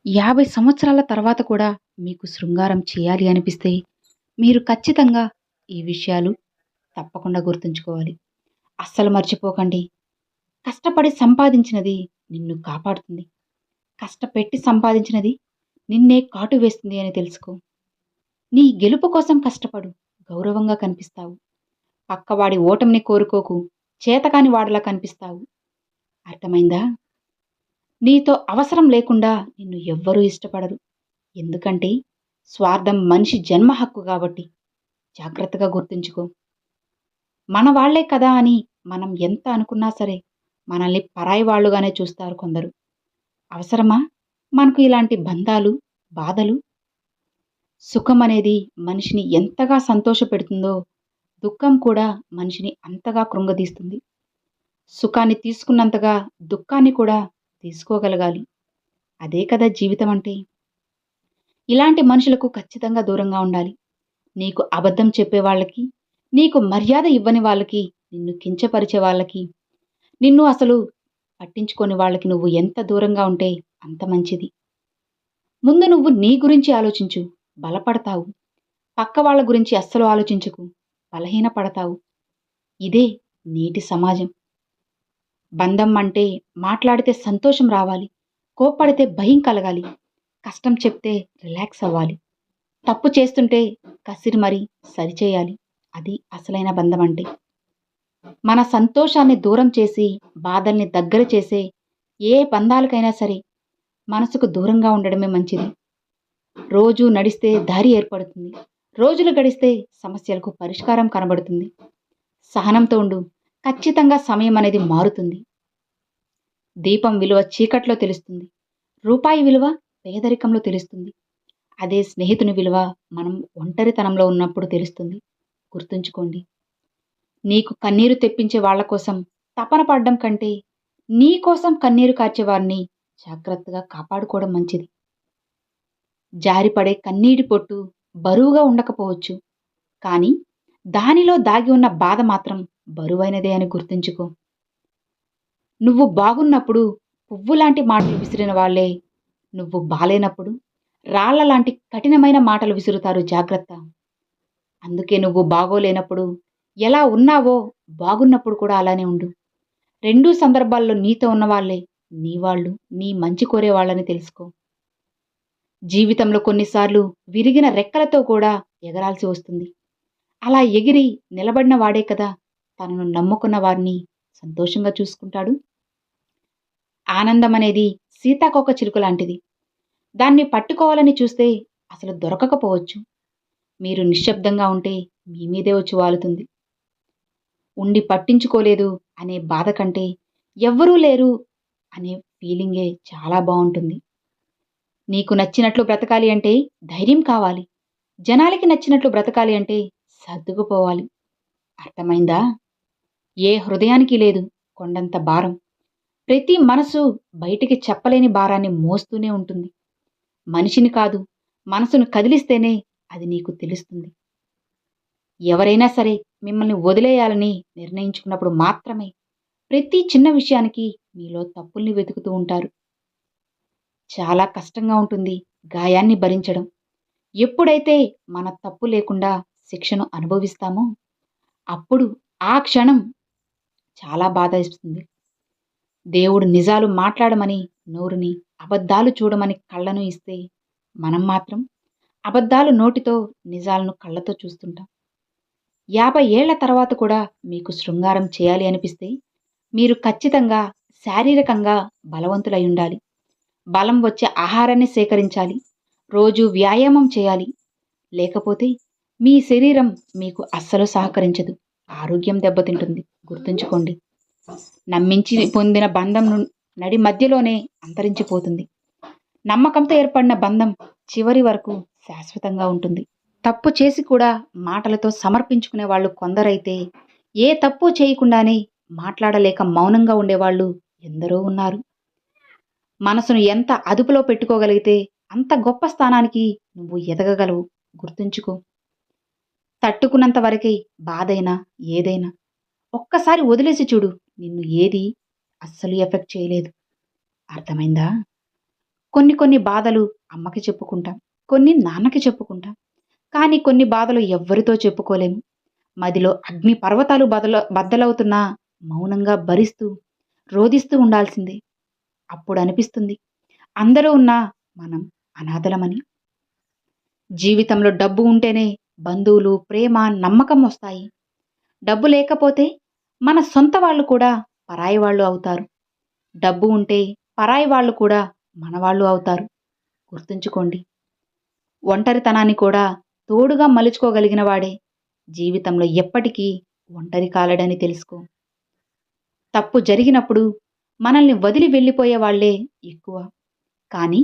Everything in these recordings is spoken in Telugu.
50 సంవత్సరాల తర్వాత కూడా మీకు శృంగారం చేయాలి అనిపిస్తే, మీరు ఖచ్చితంగా ఈ విషయాలు తప్పకుండా గుర్తుంచుకోవాలి. అస్సలు మర్చిపోకండి. కష్టపడి సంపాదించినది నిన్ను కాపాడుతుంది. కష్టపెట్టి సంపాదించినది నిన్నే కాటు వేస్తుంది అని తెలుసుకో. నీ గెలుపు కోసం కష్టపడు. గౌరవంగా కనిపిస్తావు. పక్కవాడి ఓటమిని కోరుకోకు. చేతకాని వాడిలా కనిపిస్తావు. అర్థమైందా? నీతో అవసరం లేకుండా నిన్ను ఎవ్వరూ ఇష్టపడరు. ఎందుకంటే స్వార్థం మనిషి జన్మ హక్కు కాబట్టి. జాగ్రత్తగా గుర్తుంచుకో. మన వాళ్లే కదా అని మనం ఎంత అనుకున్నా సరే, మనల్ని పరాయి వాళ్ళుగానే చూస్తారు కొందరు. అవసరమా మనకు ఇలాంటి బంధాలు, బాధలు? సుఖం అనేది మనిషిని ఎంతగా సంతోషపెడుతుందో, దుఃఖం కూడా మనిషిని అంతగా కృంగదీస్తుంది. సుఖాన్ని తీసుకున్నంతగా దుఃఖాన్ని కూడా తీసుకోగలగాలి. అదే కదా జీవితం అంటే. ఇలాంటి మనుషులకు ఖచ్చితంగా దూరంగా ఉండాలి. నీకు అబద్ధం చెప్పే వాళ్ళకి, నీకు మర్యాద ఇవ్వని వాళ్ళకి, నిన్ను కించపరిచే వాళ్ళకి, నిన్ను అసలు పట్టించుకోని వాళ్ళకి నువ్వు ఎంత దూరంగా ఉంటే అంత మంచిది. ముందు నువ్వు నీ గురించి ఆలోచించు. బలపడతావు. పక్క వాళ్ళ గురించి అస్సలు ఆలోచించకు. బలహీనపడతావు. ఇదే నేటి సమాజం. బంధం అంటే మాట్లాడితే సంతోషం రావాలి. కోప్పడితే భయం కలగాలి. కష్టం చెప్తే రిలాక్స్ అవ్వాలి. తప్పు చేస్తుంటే కసిరి మరీ సరిచేయాలి. అది అసలైన బంధం అంటే. మన సంతోషాన్ని దూరం చేసి, బాధల్ని దగ్గర చేసే ఏ బంధాలకైనా సరే మనసుకు దూరంగా ఉండడమే మంచిది. రోజూ నడిస్తే దారి ఏర్పడుతుంది. రోజులు గడిస్తే సమస్యలకు పరిష్కారం కనబడుతుంది. సహనంతో ఉండు. ఖచ్చితంగా సమయం అనేది మారుతుంది. దీపం విలువ చీకట్లో తెలుస్తుంది. రూపాయి విలువ పేదరికంలో తెలుస్తుంది. అదే స్నేహితుని విలువ మనం ఒంటరితనంలో ఉన్నప్పుడు తెలుస్తుంది. గుర్తుంచుకోండి. నీకు కన్నీరు తెప్పించే వాళ్ళ కోసం తపన పడడం కంటే, నీ కోసం కన్నీరు కార్చేవారిని జాగ్రత్తగా కాపాడుకోవడం మంచిది. జారిపడే కన్నీటి పొట్టు బరువుగా ఉండకపోవచ్చు, కానీ దానిలో దాగి ఉన్న బాధ మాత్రం బరువైనదే అని గుర్తుంచుకో. నువ్వు బాగున్నప్పుడు పువ్వులాంటి మాటలు విసిరిన వాళ్ళే, నువ్వు బాలేనప్పుడు రాళ్లలాంటి కఠినమైన మాటలు విసురుతారు. జాగ్రత్త. అందుకే నువ్వు బాగోలేనప్పుడు ఎలా ఉన్నావో, బాగున్నప్పుడు కూడా అలానే ఉండు. రెండూ సందర్భాల్లో నీతో ఉన్నవాళ్లే నీ వాళ్ళు, నీ మంచి కోరేవాళ్ళని తెలుసుకో. జీవితంలో కొన్నిసార్లు విరిగిన రెక్కలతో కూడా ఎగరాల్సి వస్తుంది. అలా ఎగిరి నిలబడిన వాడే కదా తనను నమ్ముకున్న వారిని సంతోషంగా చూసుకుంటాడు. ఆనందం అనేది సీతాకోక చిలుక లాంటిది. దాన్ని పట్టుకోవాలని చూస్తే అసలు దొరకకపోవచ్చు. మీరు నిశ్శబ్దంగా ఉంటే మీ మీదే వచ్చి వాలుతుంది. ఉండి పట్టించుకోలేదు అనే బాధ కంటే ఎవ్వరూ లేరు అనే ఫీలింగే చాలా బావుంటుంది. నీకు నచ్చినట్లు బ్రతకాలి అంటే ధైర్యం కావాలి. జనాలకి నచ్చినట్లు బ్రతకాలి అంటే సర్దుకుపోవాలి. అర్థమైందా? ఏ హృదయానికి లేదు కొండంత భారం. ప్రతి మనసు బయటికి చెప్పలేని భారాన్ని మోస్తూనే ఉంటుంది. మనిషిని కాదు, మనసును కదిలిస్తేనే అది నీకు తెలుస్తుంది. ఎవరైనా సరే మిమ్మల్ని వదిలేయాలని నిర్ణయించుకున్నప్పుడు మాత్రమే ప్రతి చిన్న విషయానికి మీలో తప్పుల్ని వెతుకుతూ ఉంటారు. చాలా కష్టంగా ఉంటుంది గాయాన్ని భరించడం. ఎప్పుడైతే మన తప్పు లేకుండా శిక్షను అనుభవిస్తామో అప్పుడు ఆ క్షణం చాలా బాధ ఇస్తుంది. దేవుడు నిజాలు మాట్లాడమని నోరుని, అబద్ధాలు చూడమని కళ్ళను ఇస్తే మనం మాత్రం అబద్ధాలు నోటితో, నిజాలను కళ్ళతో చూస్తుంటాం. 50 ఏళ్ల తర్వాత కూడా మీకు శృంగారం చేయాలి అనిపిస్తే మీరు ఖచ్చితంగా శారీరకంగా బలవంతులై ఉండాలి. బలం వచ్చే ఆహారాన్ని సేకరించాలి. రోజు వ్యాయామం చేయాలి. లేకపోతే మీ శరీరం మీకు అస్సలు సహకరించదు. ఆరోగ్యం దెబ్బతింటుంది. గుర్తుంచుకోండి. నమ్మించి పొందిన బంధం నడి మధ్యలోనే అంతరించిపోతుంది. నమ్మకంతో ఏర్పడిన బంధం చివరి వరకు శాశ్వతంగా ఉంటుంది. తప్పు చేసి కూడా మాటలతో సమర్పించుకునే వాళ్ళు కొందరైతే, ఏ తప్పు చేయకుండానే మాట్లాడలేక మౌనంగా ఉండేవాళ్ళు ఎందరో ఉన్నారు. మనసును ఎంత అదుపులో పెట్టుకోగలిగితే అంత గొప్ప స్థానానికి నువ్వు ఎదగగలవు. గుర్తుంచుకో. తట్టుకున్నంత వరకే బాధైనా ఏదైనా. ఒక్కసారి వదిలేసి చూడు. నిన్ను ఏది అస్సలు ఎఫెక్ట్ చేయలేదు. అర్థమైందా? కొన్ని బాధలు అమ్మకి చెప్పుకుంటాం, కొన్ని నాన్నకి చెప్పుకుంటాం. కానీ కొన్ని బాధలు ఎవ్వరితో చెప్పుకోలేము. మదిలో అగ్ని పర్వతాలు బద్దలవుతున్నా మౌనంగా భరిస్తూ, రోదిస్తూ ఉండాల్సిందే. అప్పుడు అనిపిస్తుంది అందరూ ఉన్నా మనం అనాథలమని. జీవితంలో డబ్బు ఉంటేనే బంధువులు, ప్రేమ, నమ్మకం వస్తాయి. డబ్బు లేకపోతే మన సొంత వాళ్ళు కూడా పరాయి వాళ్ళు అవుతారు. డబ్బు ఉంటే పరాయి వాళ్ళు కూడా మనవాళ్ళు అవుతారు. గుర్తుంచుకోండి. ఒంటరితనాన్ని కూడా తోడుగా మలుచుకోగలిగిన వాడే జీవితంలో ఎప్పటికీ ఒంటరి కాలడని తెలుసుకో. తప్పు జరిగినప్పుడు మనల్ని వదిలి వెళ్ళిపోయే వాళ్లే ఎక్కువ. కానీ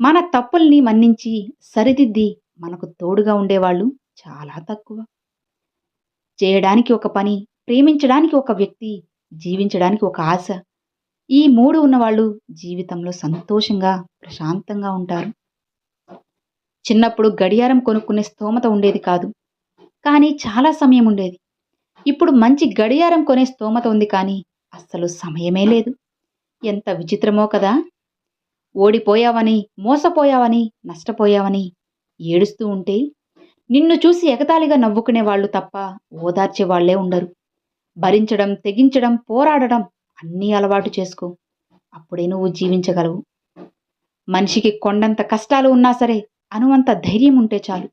మన తప్పుల్ని మన్నించి సరిదిద్ది మనకు తోడుగా ఉండేవాళ్ళు చాలా తక్కువ. చేయడానికి ఒక పని, ప్రేమించడానికి ఒక వ్యక్తి, జీవించడానికి ఒక ఆశ. ఈ 3 ఉన్నవాళ్ళు జీవితంలో సంతోషంగా, ప్రశాంతంగా ఉంటారు. చిన్నప్పుడు గడియారం కొనుక్కునే స్తోమత ఉండేది కాదు. కానీ చాలా సమయం ఉండేది. ఇప్పుడు మంచి గడియారం కొనే స్తోమత ఉంది కానీ అస్సలు సమయమే లేదు. ఎంత విచిత్రమో కదా! ఓడిపోయావని, మోసపోయావని, నష్టపోయావని ఏడుస్తూ ఉంటే నిన్ను చూసి ఎగతాళిగా నవ్వుకునే వాళ్ళు తప్ప ఓదార్చే వాళ్లే ఉండరు. భరించడం, తెగించడం, పోరాడడం అన్నీ అలవాటు చేసుకో. అప్పుడే నువ్వు జీవించగలవు. మనిషికి కొండంత కష్టాలు ఉన్నా సరే అనువంత ధైర్యం ఉంటే చాలు.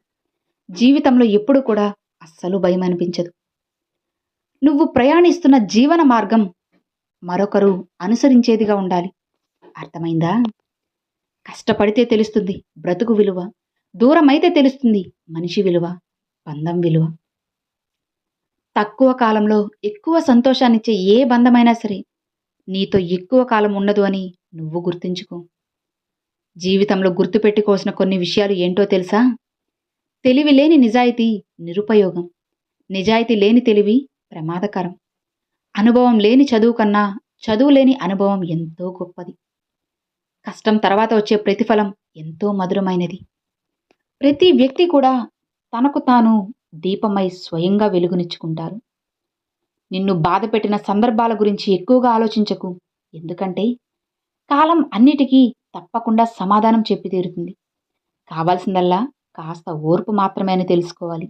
జీవితంలో ఎప్పుడు కూడా అస్సలు భయం అనిపించదు. నువ్వు ప్రయాణిస్తున్న జీవన మార్గం మరొకరు అనుసరించేదిగా ఉండాలి. అర్థమైందా? కష్టపడితే తెలుస్తుంది బ్రతుకు విలువ. దూరమైతే తెలుస్తుంది మనిషి విలువ, బంధం విలువ. తక్కువ కాలంలో ఎక్కువ సంతోషాన్నిచ్చే ఏ బంధమైనా సరే నీతో ఎక్కువ కాలం ఉండదు అని నువ్వు గుర్తుంచుకో. జీవితంలో గుర్తుపెట్టుకోవాల్సిన కొన్ని విషయాలు ఏంటో తెలుసా? తెలివి లేని నిజాయితీ నిరుపయోగం. నిజాయితీ లేని తెలివి ప్రమాదకరం. అనుభవం లేని చదువు కన్నా చదువు లేని అనుభవం ఎంతో గొప్పది. కష్టం తర్వాత వచ్చే ప్రతిఫలం ఎంతో మధురమైనది. ప్రతి వ్యక్తి కూడా తనకు తాను దీపమై స్వయంగా వెలుగునిచ్చుకుంటారు. నిన్ను బాధపెట్టిన సందర్భాల గురించి ఎక్కువగా ఆలోచించకు. ఎందుకంటే కాలం అన్నిటికీ తప్పకుండా సమాధానం చెప్పి తీరుతుంది. కావాల్సిందల్లా కాస్త ఓర్పు మాత్రమే అని తెలుసుకోవాలి.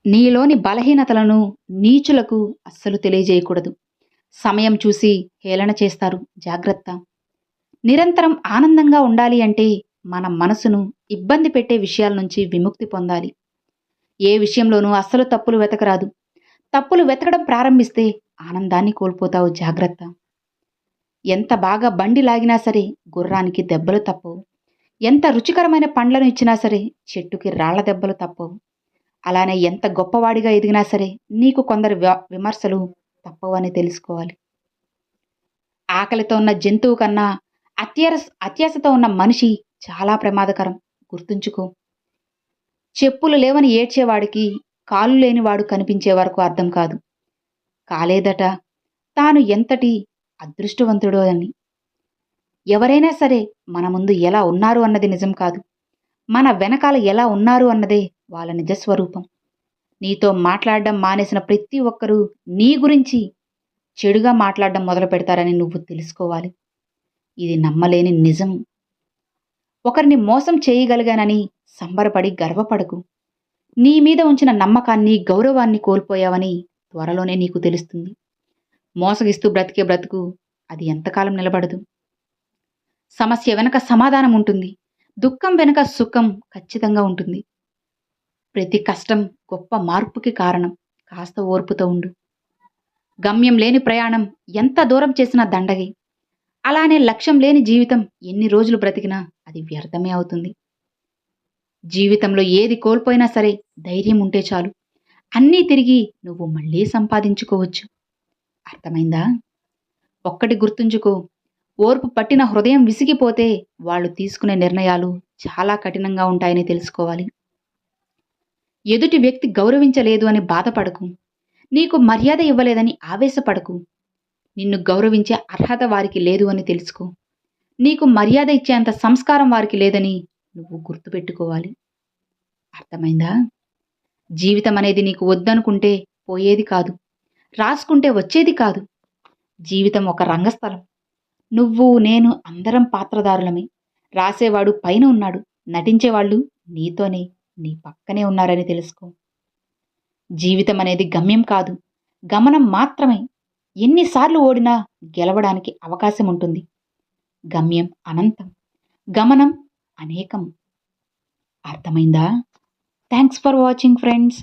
నీలోని బలహీనతలను నీచులకు అస్సలు తెలియజేయకూడదు. సమయం చూసి హేళన చేస్తారు, జాగ్రత్త. నిరంతరం ఆనందంగా ఉండాలి అంటే మన మనసును ఇబ్బంది పెట్టే విషయాల నుంచి విముక్తి పొందాలి. ఏ విషయంలోనూ అస్సలు తప్పులు వెతకరాదు. తప్పులు వెతకడం ప్రారంభిస్తే ఆనందాన్ని కోల్పోతావు, జాగ్రత్త. ఎంత బాగా బండి లాగినా సరే గుర్రానికి దెబ్బలు తప్పవు. ఎంత రుచికరమైన పండ్లను ఇచ్చినా సరే చెట్టుకి రాళ్ల దెబ్బలు తప్పవు. అలానే ఎంత గొప్పవాడిగా ఎదిగినా సరే నీకు కొందరు విమర్శలు తప్పవని తెలుసుకోవాలి. ఆకలితో ఉన్న జంతువు కన్నా అత్యాశతో ఉన్న మనిషి చాలా ప్రమాదకరం. గుర్తుంచుకో. చెప్పులు లేవని ఏడ్చేవాడికి కాళ్ళు లేనివాడు కనిపించే వరకు అర్థం కాదు. కాలేదట తాను ఎంతటి అదృష్టవంతుడో అని. ఎవరైనా సరే మన ముందు ఎలా ఉన్నారు అన్నది నిజం కాదు, మన వెనకాల ఎలా ఉన్నారు అన్నదే వాళ్ళ నిజస్వరూపం. నీతో మాట్లాడడం మానేసిన ప్రతి ఒక్కరూ నీ గురించి చెడుగా మాట్లాడడం మొదలు పెడతారని నువ్వు తెలుసుకోవాలి. ఇది నమ్మలేని నిజం. ఒకరిని మోసం చేయగలిగానని సంబరపడి గర్వపడకు. నీ మీద ఉంచిన నమ్మకాన్ని, గౌరవాన్ని కోల్పోయావని త్వరలోనే నీకు తెలుస్తుంది. మోసగిస్తూ బ్రతికే బ్రతుకు అది ఎంతకాలం నిలబడదు. సమస్య వెనక సమాధానం ఉంటుంది. దుఃఖం వెనక సుఖం ఖచ్చితంగా ఉంటుంది. ప్రతి కష్టం గొప్ప మార్పుకి కారణం. కాస్త ఓర్పుతో ఉండు. గమ్యం లేని ప్రయాణం ఎంత దూరం చేసినా దండగే. అలానే లక్ష్యం లేని జీవితం ఎన్ని రోజులు బ్రతికినా అది వ్యర్థమే అవుతుంది. జీవితంలో ఏది కోల్పోయినా సరే ధైర్యం ఉంటే చాలు. అన్నీ తిరిగి నువ్వు మళ్ళీ సంపాదించుకోవచ్చు. అర్థమైందా? ఒక్కటి గుర్తుంచుకో. ఓర్పు పట్టిన హృదయం విసిగిపోతే వాళ్ళు తీసుకునే నిర్ణయాలు చాలా కఠినంగా ఉంటాయని తెలుసుకోవాలి. ఎదుటి వ్యక్తి గౌరవించలేదు అని బాధపడకు. నీకు మర్యాద ఇవ్వలేదని ఆవేశపడకు. నిన్ను గౌరవించే అర్హత వారికి లేదు అని తెలుసుకో. నీకు మర్యాద ఇచ్చేంత సంస్కారం వారికి లేదని నువ్వు గుర్తుపెట్టుకోవాలి. అర్థమైందా? జీవితం అనేది నీకు వద్దనుకుంటే పోయేది కాదు, రాసుకుంటే వచ్చేది కాదు. జీవితం ఒక రంగస్థలం. నువ్వు, నేను అందరం పాత్రధారులమే. రాసేవాడు పైన ఉన్నాడు, నటించేవాళ్ళు నీతోనే, నీ పక్కనే ఉన్నారని తెలుసుకో. జీవితం అనేది గమ్యం కాదు, గమనం మాత్రమే. ఎన్నిసార్లు ఓడినా గెలవడానికి అవకాశం ఉంటుంది. గమ్యం అనంతం, గమనం అనేకం. అర్థమైందా? Thanks for watching friends.